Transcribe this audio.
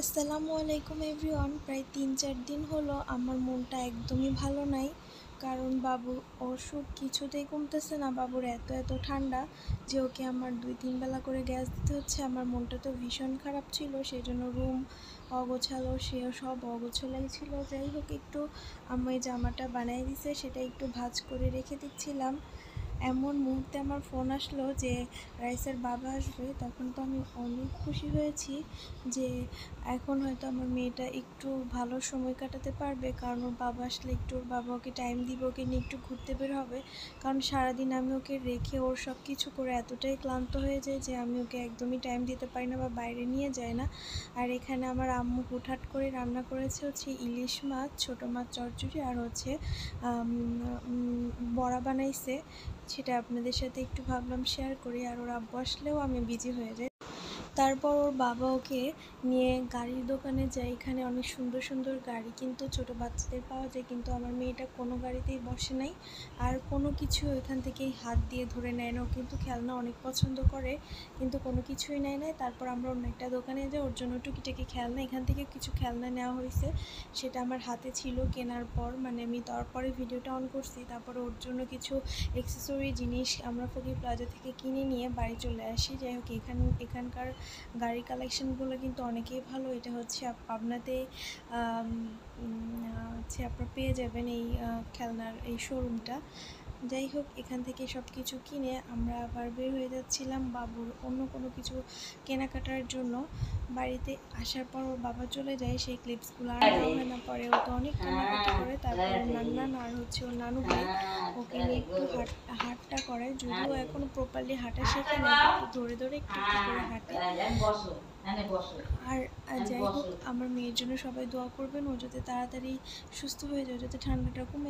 আসসালামু আলাইকুম এভরিওয়ান। প্রায় ৩-৪ দিন হলো আমার মনটা একদমই ভালো নাই, কারণ বাবুর অসুখ কিছুতেই কমতেছে না। বাবুর এত ঠান্ডা যে ওকে আমার ২-৩ বেলা করে গ্যাস দিতে হচ্ছে। আমার মনটা তো ভীষণ খারাপ ছিল, সেই জন্য রুম অগোছালো, সেও সব অগোছালাই ছিল। যাই হোক, একটু আম্মু এই জামাটা বানিয়ে দিছে, সেটা একটু ভাঁজ করে রেখে দিচ্ছিলাম। এমন মুহূর্তে আমার ফোন আসলো যে রাইসের বাবা আসবে। তখন তো আমি অনেক খুশি হয়েছি যে এখন হয়তো আমার মেয়েটা একটু ভালো সময় কাটাতে পারবে, কারণ ওর বাবা আসলে একটু ওর বাবা ওকে টাইম দিবে, ওকে নিয়ে একটু ঘুরতে বের হবে। কারণ সারাদিন আমি ওকে রেখে ওর সব কিছু করে এতটাই ক্লান্ত হয়ে যায় যে আমি ওকে একদমই টাইম দিতে পারি না বা বাইরে নিয়ে যাই না। আর এখানে আমার আম্মু হুটহাট করে রান্না করেছে হচ্ছে ইলিশ মাছ, ছোটো মাছ চচ্চড়ি, আর হচ্ছে বড়া বানাইছে। সেটা আপনাদের সাথে একটু ভাবলাম শেয়ার করি। আর ওর আব্বু আসলেও আমি বিজি হয়ে যাই। তারপর ওর বাবা ওকে নিয়ে গাড়ির দোকানে যায়। এখানে অনেক সুন্দর সুন্দর গাড়ি কিন্তু ছোটো বাচ্চাদের পাওয়া যায়, কিন্তু আমার মেয়েটা কোনো গাড়িতেই বসে নাই, আর কোনো কিছু এখান থেকেই হাত দিয়ে ধরে নেয় না। ও কিন্তু খেলনা অনেক পছন্দ করে, কিন্তু কোনো কিছুই নেয় নাই। তারপর আমরা অন্য একটা দোকানে যাই, ওর জন্য টুকিটাকি খেলনা, এখান থেকে কিছু খেলনা নেওয়া হয়েছে। সেটা আমার হাতে ছিল কেনার পর, মানে আমি তারপরে ভিডিওটা অন করছি। তারপর ওর জন্য কিছু অ্যাক্সেসরি জিনিস আমরা ফকির প্লাজা থেকে কিনে নিয়ে বাড়ি চলে আসি। যাই হোক, এখানকার গাড়ির কালেকশানগুলো কিন্তু অনেকেই ভালো। এটা হচ্ছে পাবনাতে হচ্ছে আপনারা পেয়ে যাবেন এই খেলনার এই শোরুমটা। যাই হোক, এখান থেকে সব কিছু কিনে আমরা আবার বের হয়ে যাচ্ছিলাম বাবুর অন্য কোনো কিছু কেনাকাটার জন্য। বাড়িতে আসার পর ওর বাবা চলে যায়, সেই ক্লিপসগুলো আর নেওয়া হয় না। পরে ও তো অনেক কান্নাকাটি করে। তারপর ওর নান্নান আর হচ্ছে ওর নানু ভাই ওকে নিয়ে একটু হাঁটটা করায়, যদিও এখনও প্রপারলি হাঁটা শেখে না, একটু ধরে ধরে একটু একটু করে হাঁটে। আর যাই হোক, আমার মেয়ের জন্য সবাই দোয়া করবেন, ও যাতে তাড়াতাড়ি সুস্থ হয়ে যায়, যাতে ঠান্ডাটা কমে।